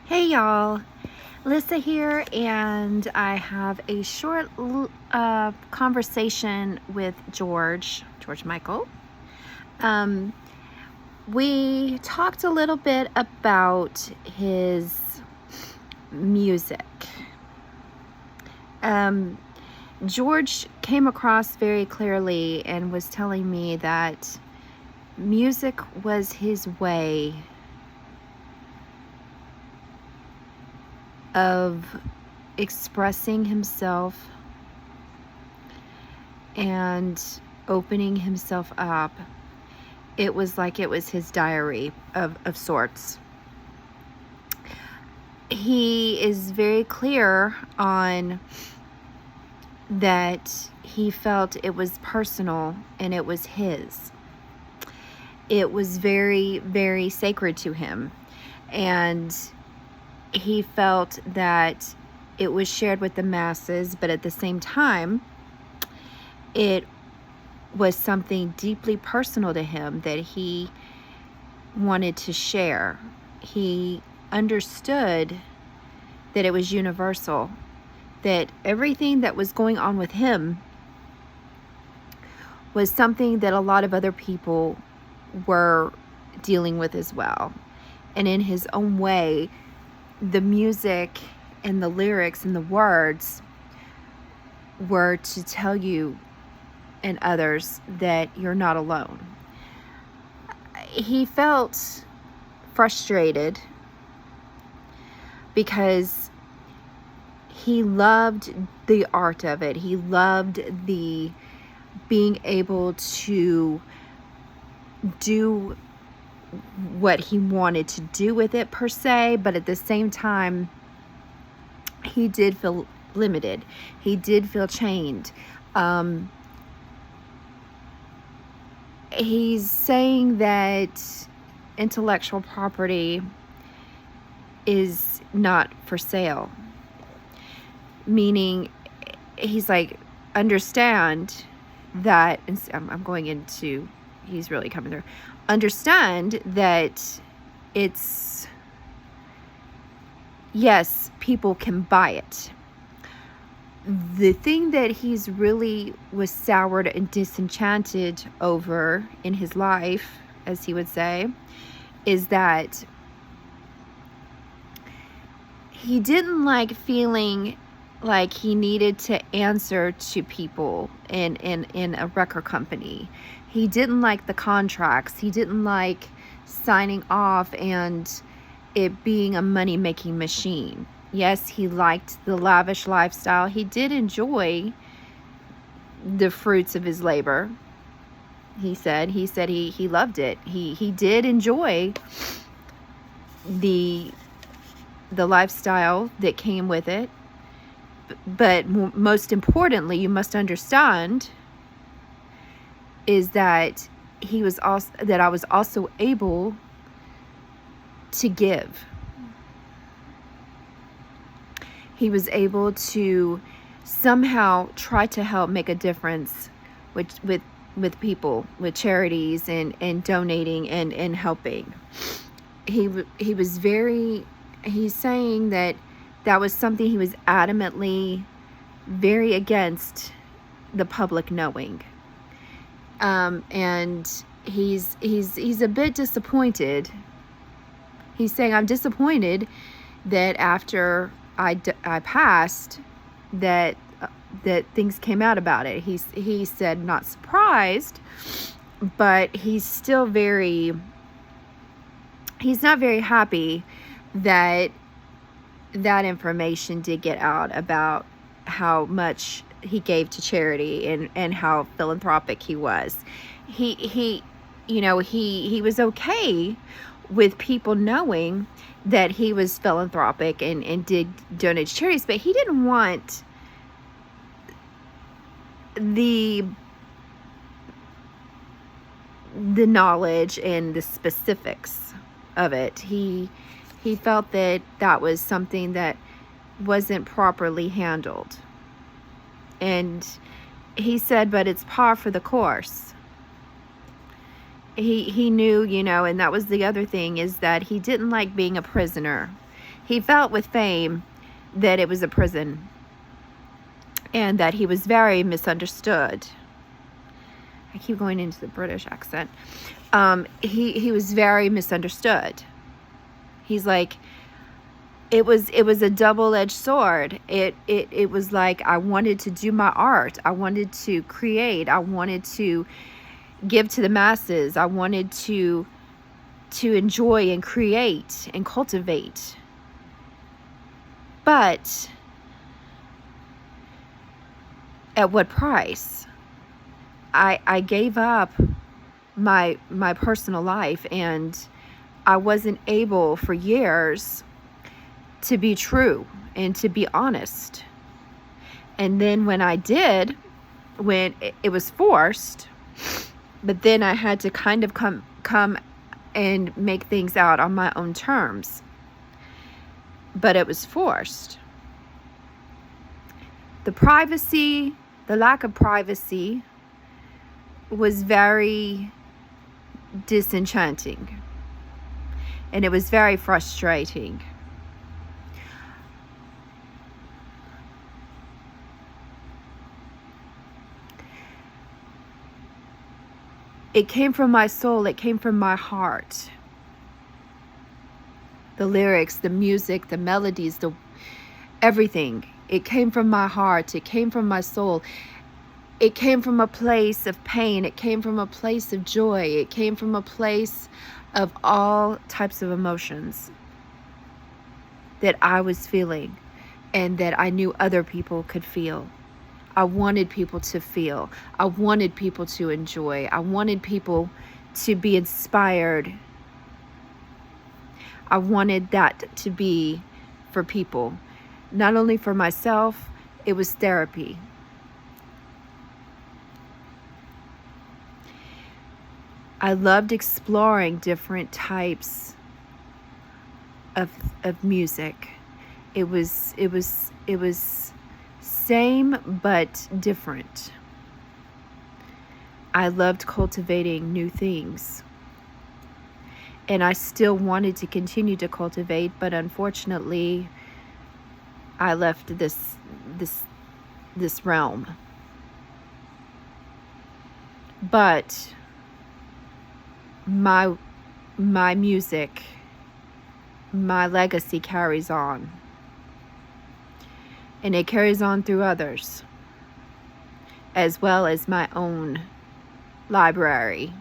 Hey y'all, Lisa here, and I have a short conversation with George Michael. We talked a little bit about his music. George came across very clearly and was telling me that music was his way of expressing himself and opening himself up. It was like it was his diary of sorts. He is very clear on that he felt it was personal and it was his. It was very, very sacred to him. And he felt that it was shared with the masses, but at the same time, it was something deeply personal to him that he wanted to share. He understood that it was universal, that everything that was going on with him was something that a lot of other people were dealing with as well. And in his own way, the music and the lyrics and the words were to tell you and others that you're not alone. He felt frustrated because he loved the art of it. He loved the being able to do what he wanted to do with it per se, but at the same time, he did feel limited. He did feel chained. He's saying that intellectual property is not for sale, meaning he's like, understand that, and I'm going into, he's really coming through. Understand that it's, yes, people can buy it. The thing that he's really was soured and disenchanted over in his life, as he would say, is that he didn't like feeling like he needed to answer to people in a record company. He didn't like the contracts. He didn't like signing off and it being a money-making machine. Yes, he liked the lavish lifestyle. He did enjoy the fruits of his labor. He said he loved it. He did enjoy the lifestyle that came with it. But most importantly, you must understand is that I was also able to give. He was able to somehow try to help make a difference with people, with charities and donating and helping. He's saying that was something he was adamantly very against the public knowing. And he's a bit disappointed. He's saying, I'm disappointed that after I passed, that things came out about it. He said not surprised, but he's not very happy that information did get out about how much he gave to charity and how philanthropic he was. He was okay with people knowing that he was philanthropic and did donate to charities, but he didn't want the knowledge and the specifics of it. He felt that was something that wasn't properly handled. And he said, but it's par for the course. He knew, and that was the other thing, is that he didn't like being a prisoner. He felt with fame that it was a prison and that he was very misunderstood. I keep going into the British accent. He was very misunderstood. He's like, it was a double-edged sword. It was like, I wanted to do my art. I wanted to create. I wanted to give to the masses. I wanted to enjoy and create and cultivate. But at what price? I gave up my personal life, and I wasn't able for years to be true and to be honest. And then when I did, when it was forced, but then I had to kind of come and make things out on my own terms. But it was forced. The privacy, the lack of privacy was very disenchanting. And it was very frustrating. It came from my soul. It came from my heart. The lyrics, the music, the melodies, everything. It came from my heart. It came from my soul. It came from a place of pain. It came from a place of joy. It came from a place of all types of emotions that I was feeling and that I knew other people could feel. I wanted people to feel. I wanted people to enjoy. I wanted people to be inspired. I wanted that to be for people. Not only for myself, it was therapy. I loved exploring different types of music. It was same but different. I loved cultivating new things. And I still wanted to continue to cultivate, but unfortunately, I left this realm. But my music, my legacy carries on. And it carries on through others, as well as my own library.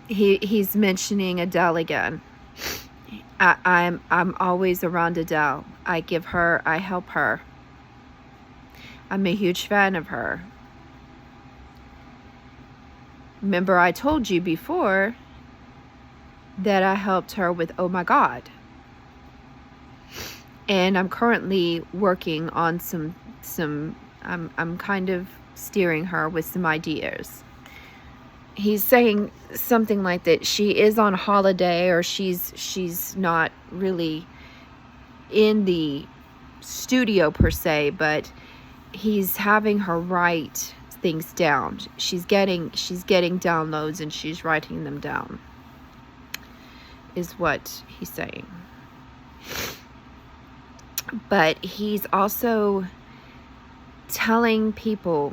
He's mentioning Adele again. I'm always around Adele. I help her. I'm a huge fan of her. Remember, I told you before that I helped her with Oh My God. And I'm currently working on I'm kind of steering her with some ideas. He's saying something like that she is on holiday, or she's not really in the studio per se, but he's having her write things down. She's getting downloads and she's writing them down, is what he's saying. But he's also telling people,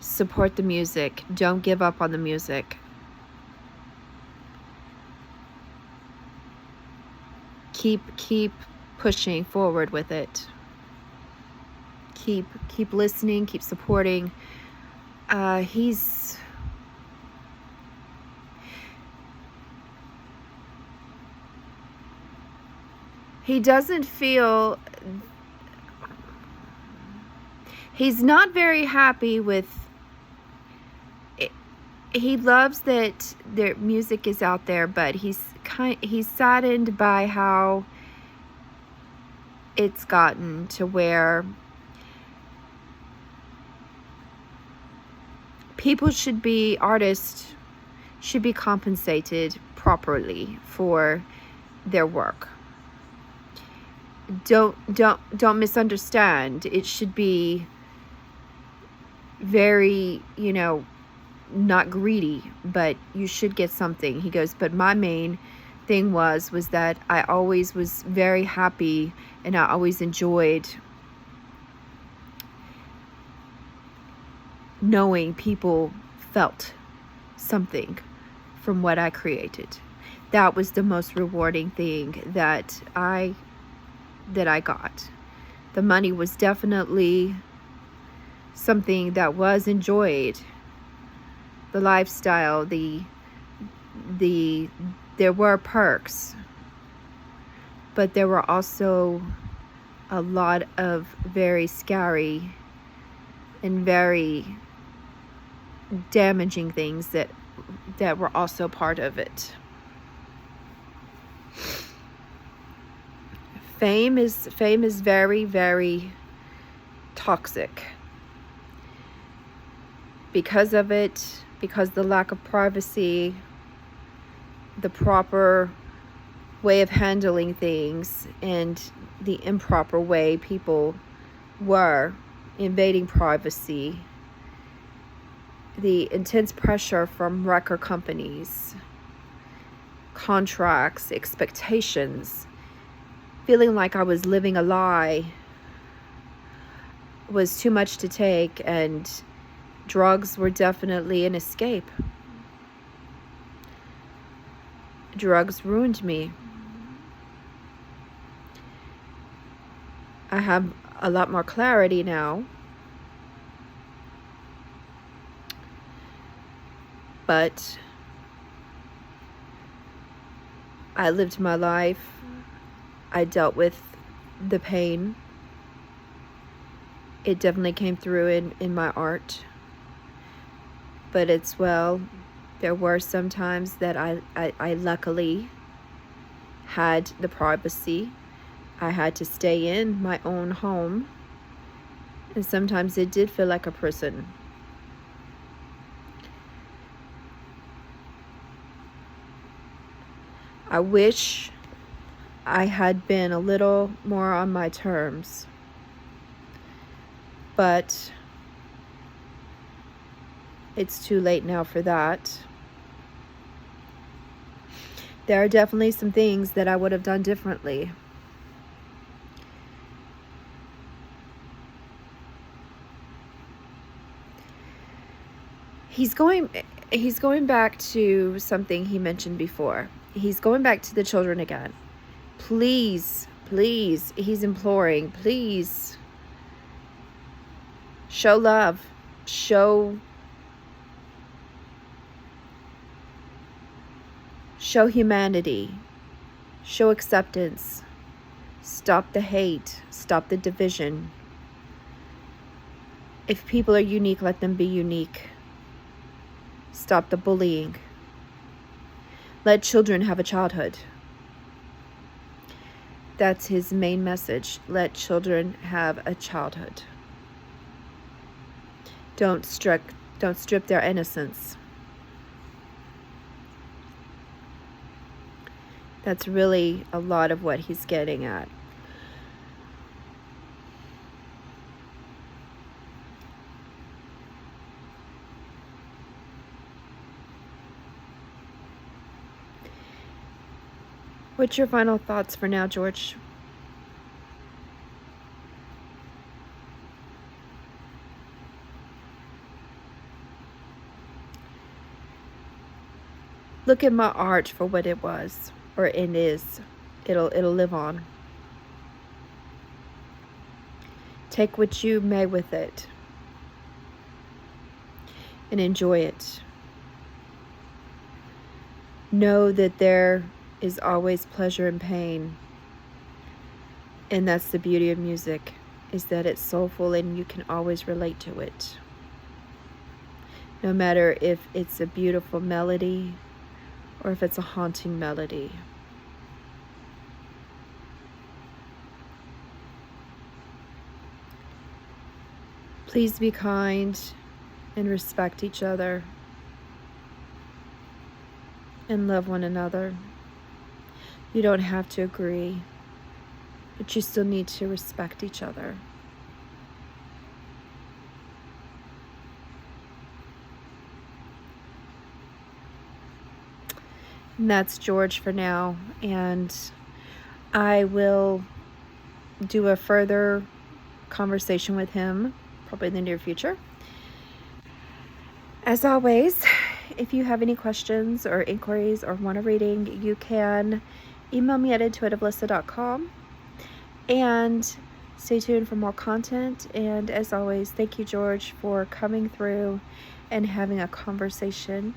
support the music. Don't give up on the music. Keep pushing forward with it. Keep listening, keep supporting. He doesn't feel, he's not very happy with it. He loves that their music is out there, but he's saddened by how it's gotten to where artists should be compensated properly for their work. Don't misunderstand. It should be very, not greedy, but you should get something. He goes, but my main thing was that I always was very happy, and I always enjoyed knowing people felt something from what I created. That was the most rewarding thing that I got. The money was definitely something that was enjoyed. The lifestyle, there were perks, but there were also a lot of very scary and very damaging things that were also part of it. Fame is very, very toxic. Because of it, because the lack of privacy, the proper way of handling things, and the improper way people were invading privacy, the intense pressure from record companies, contracts, expectations, feeling like I was living a lie was too much to take, and drugs were definitely an escape. Drugs ruined me. I have a lot more clarity now. But I lived my life. I dealt with the pain. It definitely came through in my art. But it's, well, there were some times that I luckily had the privacy. I had to stay in my own home. And sometimes it did feel like a prison. I wish I had been a little more on my terms. But it's too late now for that. There are definitely some things that I would have done differently. He's going back to something he mentioned before. He's going back to the children again. Please, please, he's imploring, please show love, show humanity, show acceptance, stop the hate, stop the division. If people are unique, let them be unique. Stop the bullying. Let children have a childhood. That's his main message. Let children have a childhood. Don't strip their innocence. That's really a lot of what he's getting at. What's your final thoughts for now, George? Look at my art for what it was, or it is. It'll live on. Take what you may with it and enjoy it. Know that there is always pleasure and pain. And that's the beauty of music, is that it's soulful and you can always relate to it. No matter if it's a beautiful melody or if it's a haunting melody. Please be kind and respect each other and love one another. You don't have to agree, but you still need to respect each other. And that's George for now. And I will do a further conversation with him probably in the near future. As always, if you have any questions or inquiries or want a reading, you can email me at intuitivelissa.com. And stay tuned for more content. And as always, thank you, George, for coming through and having a conversation.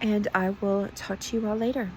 And I will talk to you all later.